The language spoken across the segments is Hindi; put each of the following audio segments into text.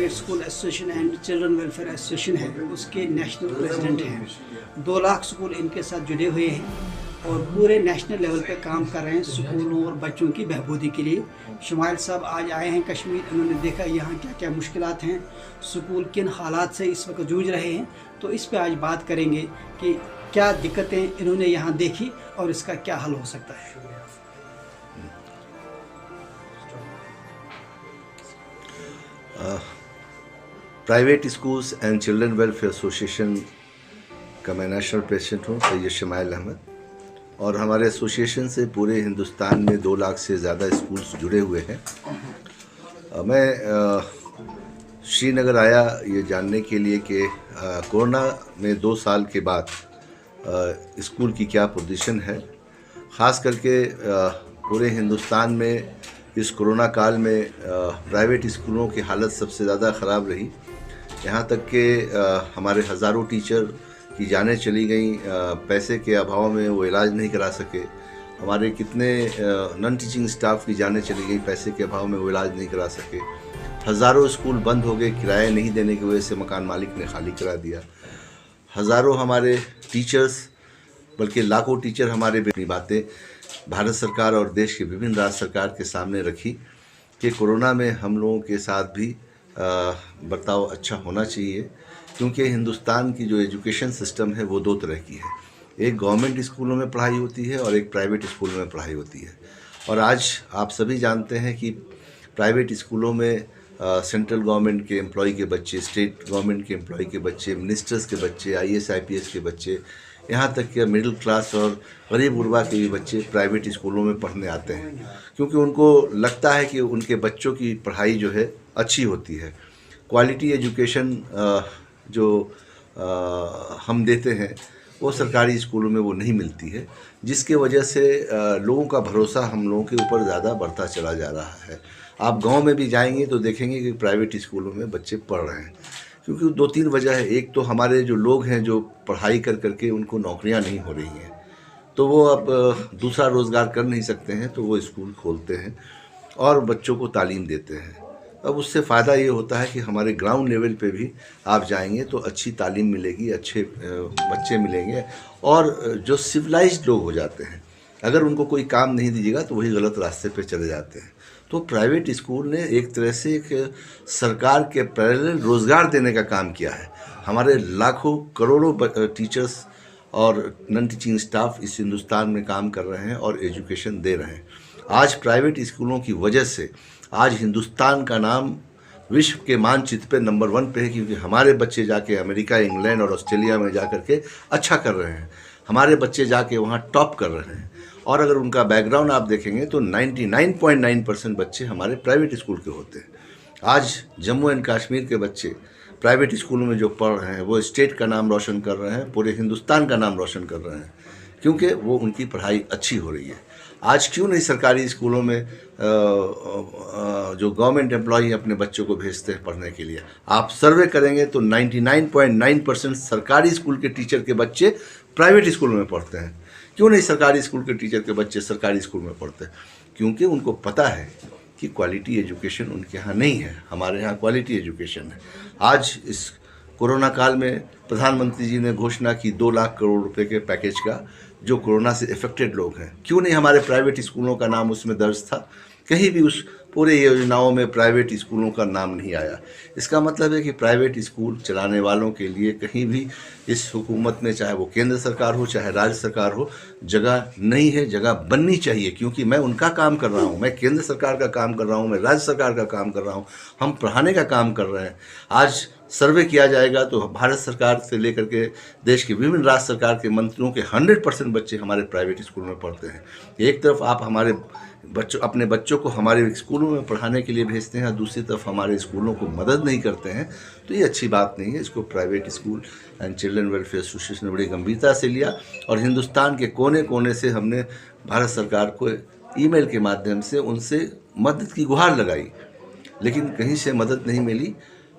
Private school association and children welfare association है, उसके नेशनल प्रेसिडेंट हैं। 2 लाख स्कूल इनके साथ जुड़े हुए हैं और पूरे नेशनल लेवल पे काम कर रहे हैं स्कूलों और बच्चों की बहबूदी के लिए। शुमाइल साहब आज आए हैं कश्मीर, उन्होंने देखा यहाँ क्या क्या मुश्किलात हैं, स्कूल किन हालात से इस वक्त जूझ रहे हैं, तो इस पे आज बात करेंगे कि क्या दिक्कतें इन्होंने यहाँ देखी और इसका क्या हल हो सकता है। Private schools and children welfare association का मैं नेशनल प्रेसिडेंट हूँ, सैयद शुमाइल अहमद, और हमारे एसोसिएशन से पूरे हिंदुस्तान में 2 लाख से ज़्यादा स्कूल्स जुड़े हुए हैं। मैं श्रीनगर आया ये जानने के लिए कि कोरोना में 2 साल के बाद स्कूल की क्या पोजीशन है। ख़ास करके पूरे हिंदुस्तान में इस कोरोना काल में प्राइवेट स्कूलों की हालत सबसे ज़्यादा ख़राब रही। यहाँ तक कि हमारे हज़ारों टीचर की जानें चली गई, पैसे के अभाव में वो इलाज नहीं करा सके। हमारे कितने नॉन टीचिंग स्टाफ की जानें चली गई, पैसे के अभाव में वो इलाज नहीं करा सके। हज़ारों स्कूल बंद हो गए, किराया नहीं देने की वजह से मकान मालिक ने खाली करा दिया। हज़ारों हमारे टीचर्स, बल्कि लाखों टीचर हमारे अपनी बातें भारत सरकार और देश के विभिन्न राज्य सरकार के सामने रखी कि कोरोना में हम लोगों के साथ भी बर्ताव अच्छा होना चाहिए, क्योंकि हिंदुस्तान की जो एजुकेशन सिस्टम है वो 2 तरह की है। एक गवर्नमेंट स्कूलों में पढ़ाई होती है और एक प्राइवेट स्कूलों में पढ़ाई होती है। और आज आप सभी जानते हैं कि प्राइवेट स्कूलों में सेंट्रल गवर्नमेंट के एम्प्लॉय के बच्चे, स्टेट गवर्नमेंट के एम्प्लॉय के बच्चे, मिनिस्टर्स के बच्चे, IAS IPS के बच्चे, यहाँ तक कि मिडिल क्लास और गरीब गुरबा के भी बच्चे प्राइवेट स्कूलों में पढ़ने आते हैं, क्योंकि उनको लगता है कि उनके बच्चों की पढ़ाई जो है अच्छी होती है। क्वालिटी एजुकेशन जो हम देते हैं वो सरकारी स्कूलों में वो नहीं मिलती है, जिसके वजह से लोगों का भरोसा हम लोगों के ऊपर ज़्यादा बढ़ता चला जा रहा है। आप गांव में भी जाएंगे तो देखेंगे कि प्राइवेट स्कूलों में बच्चे पढ़ रहे हैं, क्योंकि 2-3 वजह है। एक तो हमारे जो लोग हैं जो पढ़ाई कर करके उनको नौकरियां नहीं हो रही हैं, तो वो अब दूसरा रोज़गार कर नहीं सकते हैं, तो वो स्कूल खोलते हैं और बच्चों को तालीम देते हैं। अब उससे फ़ायदा ये होता है कि हमारे ग्राउंड लेवल पे भी आप जाएंगे तो अच्छी तालीम मिलेगी, अच्छे बच्चे मिलेंगे, और जो सिविलाइज्ड लोग हो जाते हैं, अगर उनको कोई काम नहीं दीजिएगा तो वही गलत रास्ते पे चले जाते हैं। तो प्राइवेट स्कूल ने एक तरह से एक सरकार के पैरेलल रोज़गार देने का काम किया है। हमारे लाखों करोड़ों टीचर्स और नॉन टीचिंग स्टाफ इस हिंदुस्तान में काम कर रहे हैं और एजुकेशन दे रहे हैं। आज प्राइवेट स्कूलों की वजह से आज हिंदुस्तान का नाम विश्व के मानचित्र पे नंबर 1 पे है, क्योंकि हमारे बच्चे जाके अमेरिका, इंग्लैंड और ऑस्ट्रेलिया में जा कर के अच्छा कर रहे हैं। हमारे बच्चे जाके वहाँ टॉप कर रहे हैं। और अगर उनका बैकग्राउंड आप देखेंगे तो 99.9% बच्चे हमारे प्राइवेट स्कूल के होते हैं। आज जम्मू एंड कश्मीर के बच्चे प्राइवेट स्कूलों में जो पढ़ रहे हैं वो स्टेट का नाम रोशन कर रहे हैं, पूरे हिंदुस्तान का नाम रोशन कर रहे हैं, क्योंकि वो उनकी पढ़ाई अच्छी हो रही है। आज क्यों नहीं सरकारी स्कूलों में जो गवर्नमेंट एम्प्लॉई अपने बच्चों को भेजते हैं पढ़ने के लिए? आप सर्वे करेंगे तो 99.9% सरकारी स्कूल के टीचर के बच्चे प्राइवेट स्कूलों में पढ़ते हैं। क्यों नहीं सरकारी स्कूल के टीचर के बच्चे सरकारी स्कूल में पढ़ते हैं? क्योंकि उनको पता है कि क्वालिटी एजुकेशन उनके यहाँ नहीं है, हमारे यहाँ क्वालिटी एजुकेशन है। आज इस कोरोना काल में प्रधानमंत्री जी ने घोषणा की 2 लाख करोड़ रुपए के पैकेज का, जो कोरोना से इफेक्टेड लोग हैं। क्यों नहीं हमारे प्राइवेट स्कूलों का नाम उसमें दर्ज था? कहीं भी उस पूरे योजनाओं में प्राइवेट स्कूलों का नाम नहीं आया। इसका मतलब है कि प्राइवेट स्कूल चलाने वालों के लिए कहीं भी इस हुकूमत में, चाहे वो केंद्र सरकार हो चाहे राज्य सरकार हो, जगह नहीं है। जगह बननी चाहिए, क्योंकि मैं उनका काम कर रहा हूँ, मैं केंद्र सरकार का काम कर रहा हूँ, मैं राज्य सरकार का काम कर रहा हूँ, हम पढ़ाने का काम कर रहे हैं। आज सर्वे किया जाएगा तो भारत सरकार से लेकर के देश के विभिन्न राज्य सरकार के मंत्रियों के 100% बच्चे हमारे प्राइवेट स्कूल में पढ़ते हैं। एक तरफ आप हमारे अपने बच्चों को हमारे स्कूलों में पढ़ाने के लिए भेजते हैं, दूसरी तरफ हमारे स्कूलों को मदद नहीं करते हैं, तो ये अच्छी बात नहीं है। इसको private school and children welfare association ने बड़ी गंभीरता से लिया और हिंदुस्तान के कोने कोने से हमने भारत सरकार को ईमेल के माध्यम से उनसे मदद की गुहार लगाई, लेकिन कहीं से मदद नहीं मिली।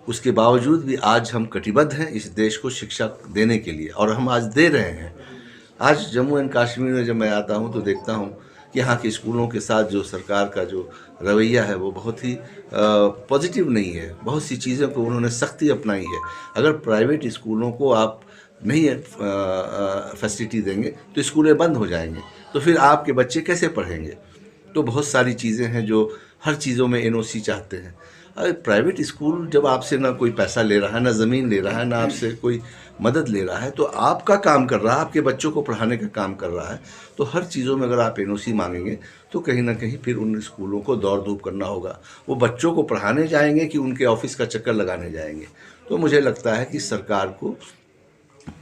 उसके बावजूद भी आज हम कटिबद्ध हैं इस देश को शिक्षा देने के लिए, और हम आज दे रहे हैं। आज जम्मू एंड कश्मीर में जब मैं आता हूँ तो देखता हूँ कि यहाँ के स्कूलों के साथ जो सरकार का जो रवैया है वो बहुत ही पॉजिटिव नहीं है। बहुत सी चीज़ों को उन्होंने सख्ती अपनाई है। अगर प्राइवेट स्कूलों को आप नहीं फैसिलिटी देंगे तो स्कूलें बंद हो जाएंगे, तो फिर आपके बच्चे कैसे पढ़ेंगे। तो बहुत सारी चीज़ें हैं जो हर चीज़ों में एनओसी चाहते हैं। अरे प्राइवेट स्कूल जब आपसे ना कोई पैसा ले रहा है, ना ज़मीन ले रहा है, ना आपसे कोई मदद ले रहा है, तो आपका काम कर रहा है, आपके बच्चों को पढ़ाने का काम कर रहा है, तो हर चीज़ों में अगर आप एनओसी मांगेंगे तो कहीं ना कहीं फिर उन स्कूलों को दौड़ धूप करना होगा। वो बच्चों को पढ़ाने जाएंगे कि उनके ऑफिस का चक्कर लगाने जाएंगे। तो मुझे लगता है कि सरकार को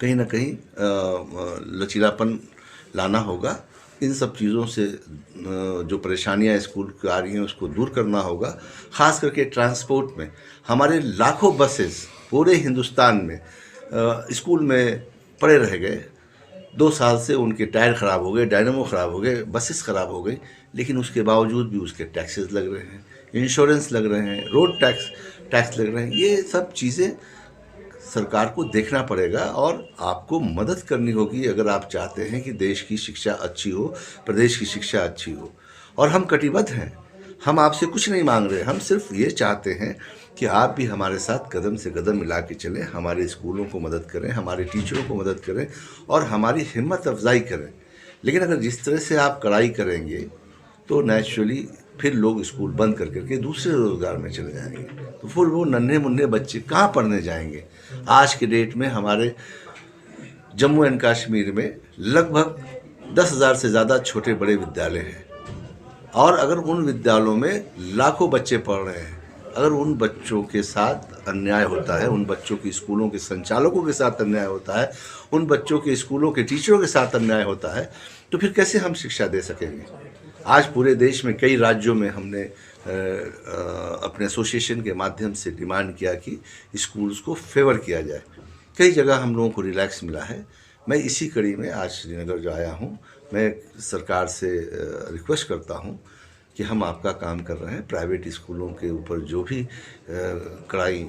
कहीं ना कहीं लचीलापन लाना होगा। इन सब चीज़ों से जो परेशानियां स्कूल की आ रही हैं उसको दूर करना होगा। ख़ास करके ट्रांसपोर्ट में हमारे लाखों बसेस पूरे हिंदुस्तान में स्कूल में पड़े रह गए। 2 साल से उनके टायर ख़राब हो गए, डायनामो ख़राब हो गए, बसेस ख़राब हो गई, लेकिन उसके बावजूद भी उसके टैक्सेस लग रहे हैं, इंश्योरेंस लग रहे हैं, रोड टैक्स लग रहे हैं। ये सब चीज़ें सरकार को देखना पड़ेगा और आपको मदद करनी होगी अगर आप चाहते हैं कि देश की शिक्षा अच्छी हो, प्रदेश की शिक्षा अच्छी हो। और हम कटिबद्ध हैं, हम आपसे कुछ नहीं मांग रहे, हम सिर्फ ये चाहते हैं कि आप भी हमारे साथ कदम से कदम मिला के चलें, हमारे स्कूलों को मदद करें, हमारे टीचरों को मदद करें और हमारी हिम्मत अफजाई करें। लेकिन अगर जिस तरह से आप कड़ाई करेंगे तो नेचुरली फिर लोग स्कूल बंद करके दूसरे रोज़गार में चले जाएंगे, तो फिर वो नन्हे मुन्ने बच्चे कहाँ पढ़ने जाएंगे। आज के डेट में हमारे जम्मू एंड कश्मीर में लगभग 10,000 से ज़्यादा छोटे बड़े विद्यालय हैं और अगर उन विद्यालयों में लाखों बच्चे पढ़ रहे हैं, अगर उन बच्चों के साथ अन्याय होता है, उन बच्चों के स्कूलों के संचालकों के साथ अन्याय होता है, उन बच्चों के स्कूलों के टीचरों के साथ अन्याय होता है, तो फिर कैसे हम शिक्षा दे सकेंगे। आज पूरे देश में कई राज्यों में हमने अपने एसोसिएशन के माध्यम से डिमांड किया कि स्कूल्स को फेवर किया जाए। कई जगह हम लोगों को रिलैक्स मिला है। मैं इसी कड़ी में आज श्रीनगर जो आया हूँ, मैं सरकार से रिक्वेस्ट करता हूँ कि हम आपका काम कर रहे हैं। प्राइवेट स्कूलों के ऊपर जो भी कड़ाई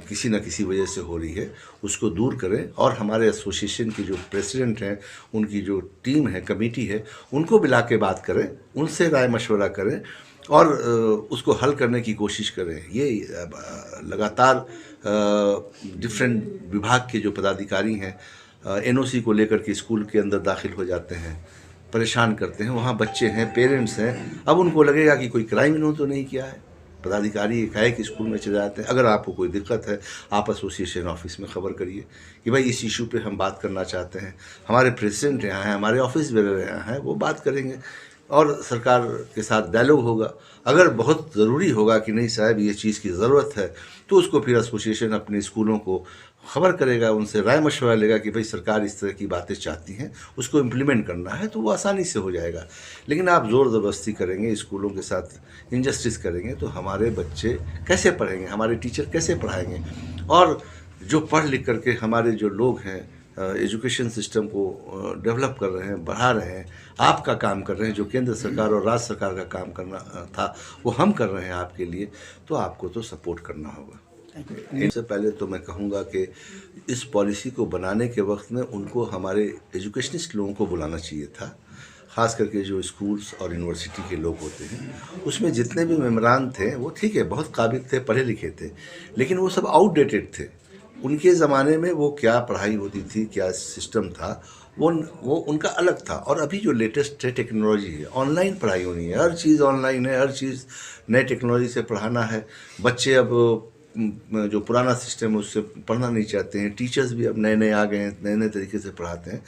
किसी न किसी वजह से हो रही है उसको दूर करें और हमारे एसोसिएशन की जो प्रेसिडेंट हैं, उनकी जो टीम है, कमेटी है, उनको बुला के बात करें, उनसे राय मशवरा करें और उसको हल करने की कोशिश करें। ये लगातार डिफरेंट विभाग के जो पदाधिकारी हैं एनओसी को लेकर के स्कूल के अंदर दाखिल हो जाते हैं, परेशान करते हैं। वहाँ बच्चे हैं, पेरेंट्स हैं, अब उनको लगेगा कि कोई क्राइम इन्होंने तो नहीं किया है। पदाधिकारी एकाएक स्कूल में चले जाते हैं। अगर आपको कोई दिक्कत है आप एसोसिएशन ऑफिस में ख़बर करिए कि भाई इस इशू पे हम बात करना चाहते हैं, हमारे प्रेसिडेंट यहाँ हैं, हमारे ऑफिस बेरर यहाँ हैं, वो बात करेंगे और सरकार के साथ डायलॉग होगा। अगर बहुत ज़रूरी होगा कि नहीं साहब ये चीज़ की ज़रूरत है, तो उसको फिर एसोसिएशन अपने स्कूलों को ख़बर करेगा, उनसे राय मशवरा लेगा कि भाई सरकार इस तरह की बातें चाहती हैं, उसको इम्प्लीमेंट करना है, तो वो आसानी से हो जाएगा। लेकिन आप ज़ोर ज़बरदस्ती करेंगे, स्कूलों के साथ इनजस्टिस करेंगे, तो हमारे बच्चे कैसे पढ़ेंगे, हमारे टीचर कैसे पढ़ाएंगे। और जो पढ़ लिख करके हमारे जो लोग हैं एजुकेशन सिस्टम को डेवलप कर रहे हैं, बढ़ा रहे हैं, आपका काम कर रहे हैं, जो केंद्र सरकार और राज्य सरकार का काम करना था वो हम कर रहे हैं आपके लिए, तो आपको तो सपोर्ट करना होगा। इससे पहले तो मैं कहूँगा कि इस पॉलिसी को बनाने के वक्त में उनको हमारे एजुकेशनिस्ट लोगों को बुलाना चाहिए था। ख़ास करके जो स्कूल्स और यूनिवर्सिटी के लोग होते हैं, उसमें जितने भी मेम्बरान थे वो ठीक है, बहुत काबिल थे, पढ़े लिखे थे, लेकिन वो सब आउटडेटेड थे। उनके ज़माने में वो क्या पढ़ाई होती थी, क्या सिस्टम था, वो उनका अलग था। और अभी जो लेटेस्ट टेक्नोलॉजी है, ऑनलाइन पढ़ाई होनी है, हर चीज़ ऑनलाइन है, हर चीज़ नए टेक्नोलॉजी से पढ़ाना है। बच्चे अब जो पुराना सिस्टम है उससे पढ़ना नहीं चाहते हैं, टीचर्स भी अब नए नए आ गए हैं, नए नए तरीके से पढ़ाते हैं।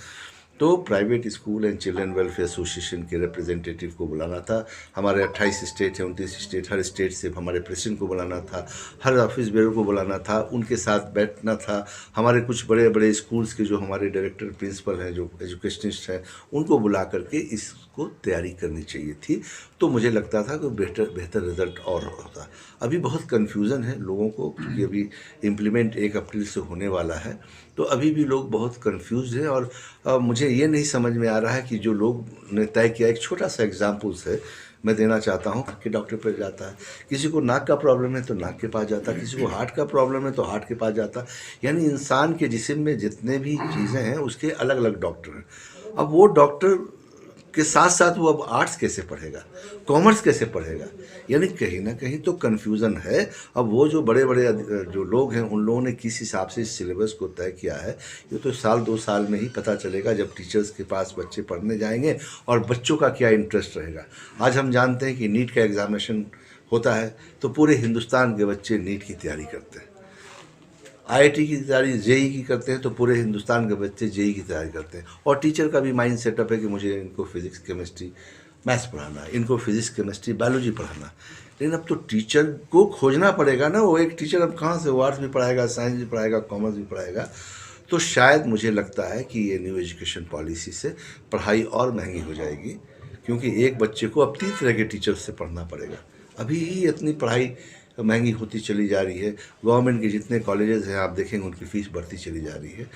तो private school and children welfare association के रिप्रेजेंटेटिव को बुलाना था। हमारे 28 स्टेट हैं, 29 स्टेट, हर स्टेट से हमारे प्रेसिडेंट को बुलाना था, हर ऑफिस बेयर को बुलाना था, उनके साथ बैठना था। हमारे कुछ बड़े बड़े स्कूल्स के जो हमारे डायरेक्टर प्रिंसिपल हैं, जो एजुकेशनिस्ट हैं, उनको बुला करके इसको तैयारी करनी चाहिए थी। तो मुझे लगता था कि बेहतर रिजल्ट और होता। अभी बहुत कन्फ्यूज़न है लोगों को, क्योंकि अभी इम्प्लीमेंट 1 अप्रैल से होने वाला है, तो अभी भी लोग बहुत कंफ्यूज हैं। और मुझे ये नहीं समझ में आ रहा है कि जो लोग ने तय किया, एक छोटा सा एग्जाम्पल्स है मैं देना चाहता हूँ कि डॉक्टर पर जाता है, किसी को नाक का प्रॉब्लम है तो नाक के पास जाता, किसी को हार्ट का प्रॉब्लम है तो हार्ट के पास जाता। यानी इंसान के जिस्म में जितने भी चीज़ें हैं उसके अलग अलग डॉक्टर हैं। अब वो डॉक्टर के साथ साथ वो अब आर्ट्स कैसे पढ़ेगा, कॉमर्स कैसे पढ़ेगा, यानी कहीं ना कहीं तो कन्फ्यूज़न है। अब वो जो बड़े बड़े जो लोग हैं उन लोगों ने किस हिसाब से इस सिलेबस को तय किया है, ये तो साल 2 साल में ही पता चलेगा जब टीचर्स के पास बच्चे पढ़ने जाएंगे और बच्चों का क्या इंटरेस्ट रहेगा। आज हम जानते हैं कि नीट का एग्ज़ामिनेशन होता है तो पूरे हिंदुस्तान के बच्चे नीट की तैयारी करते हैं, आईआईटी की तैयारी जेई की करते हैं तो पूरे हिंदुस्तान के बच्चे जेई की तैयारी करते हैं। और टीचर का भी माइंड सेटअप है कि मुझे इनको फिज़िक्स केमिस्ट्री मैथ्स पढ़ाना, इनको फिज़िक्स केमिस्ट्री बायोलॉजी पढ़ाना। लेकिन अब तो टीचर को खोजना पड़ेगा ना, वो एक टीचर अब कहाँ से, वो आर्ट्स भी पढ़ाएगा, साइंस भी पढ़ाएगा, कॉमर्स भी पढ़ाएगा। तो शायद मुझे लगता है कि ये न्यू एजुकेशन पॉलिसी से पढ़ाई और महंगी हो जाएगी, क्योंकि एक बच्चे को अब 3 तरह के टीचर से पढ़ना पड़ेगा। अभी ही इतनी पढ़ाई महंगी होती चली जा रही है। गवर्नमेंट के जितने कॉलेजेस हैं आप देखेंगे उनकी फ़ीस बढ़ती चली जा रही है।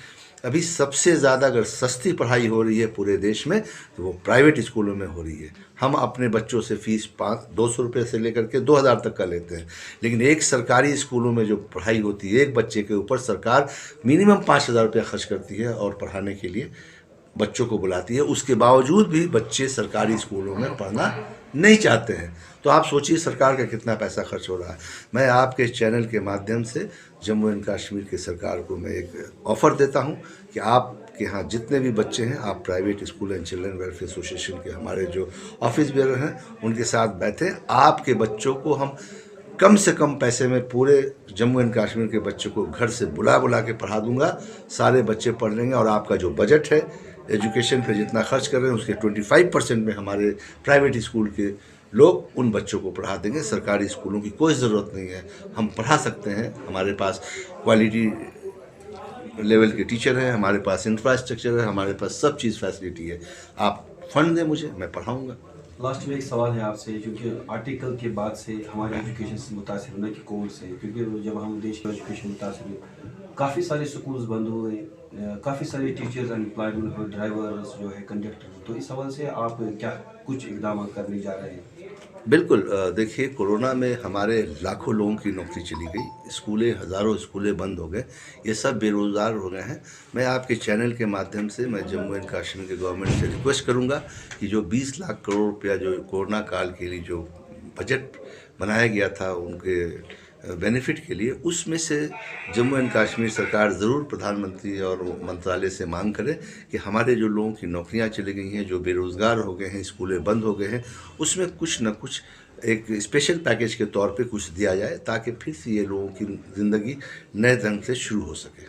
अभी सबसे ज़्यादा अगर सस्ती पढ़ाई हो रही है पूरे देश में तो वो प्राइवेट स्कूलों में हो रही है। हम अपने बच्चों से फ़ीस 200 रुपये से लेकर के 2000 तक का लेते हैं, लेकिन एक सरकारी स्कूलों में जो पढ़ाई होती है एक बच्चे के ऊपर सरकार मिनिमम 5000 रुपया खर्च करती है और पढ़ाने के लिए बच्चों को बुलाती है। उसके बावजूद भी बच्चे सरकारी स्कूलों में पढ़ना नहीं चाहते हैं। तो आप सोचिए सरकार का कितना पैसा खर्च हो रहा है। मैं आपके चैनल के माध्यम से जम्मू एंड कश्मीर की सरकार को मैं एक ऑफ़र देता हूं कि आपके यहाँ जितने भी बच्चे हैं आप private school and children welfare association के हमारे जो ऑफिस बेयर हैं उनके साथ बैठें। आपके बच्चों को हम कम से कम पैसे में पूरे जम्मू एंड कश्मीर के बच्चों को घर से बुला के पढ़ा दूंगा। सारे बच्चे पढ़ लेंगे और आपका जो बजट है एजुकेशन पे जितना खर्च कर रहे हैं उसके 25% में हमारे प्राइवेट स्कूल के लोग उन बच्चों को पढ़ा देंगे। सरकारी स्कूलों की कोई ज़रूरत नहीं है, हम पढ़ा सकते हैं। हमारे पास क्वालिटी लेवल के टीचर हैं, हमारे पास इंफ्रास्ट्रक्चर है, हमारे पास सब चीज़ फैसिलिटी है। आप फंड दें मुझे, मैं पढ़ाऊँगा। लास्ट में एक सवाल है आपसे, क्योंकि आर्टिकल के बाद से हमारे एजुकेशन से मुतासिर होना कि कोविड से, क्योंकि जब हम देश की एजुकेशन मुतासिर हुए काफ़ी सारे स्कूल्स बंद हुए, काफ़ी सारे टीचर्स अनएम्प्लॉयमेंट हुए, ड्राइवर्स जो है, कंडक्टर। तो इस हवाले से आप क्या कुछ इकदाम करने जा रहे हैं? बिल्कुल, देखिए कोरोना में हमारे लाखों लोगों की नौकरी चली गई, स्कूलें हज़ारों स्कूलें बंद हो गए, ये सब बेरोज़गार हो गए हैं। मैं आपके चैनल के माध्यम से मैं जम्मू एंड कश्मीर के गवर्नमेंट से रिक्वेस्ट करूंगा कि जो 20 लाख करोड़ रुपया जो कोरोना काल के लिए जो बजट बनाया गया था उनके बेनिफिट के लिए, उसमें से जम्मू एंड कश्मीर सरकार ज़रूर प्रधानमंत्री और मंत्रालय से मांग करे कि हमारे जो लोगों की नौकरियां चली गई हैं, जो बेरोज़गार हो गए हैं, स्कूलें बंद हो गए हैं, उसमें कुछ न कुछ एक स्पेशल पैकेज के तौर पे कुछ दिया जाए ताकि फिर से ये लोगों की ज़िंदगी नए ढंग से शुरू हो सके।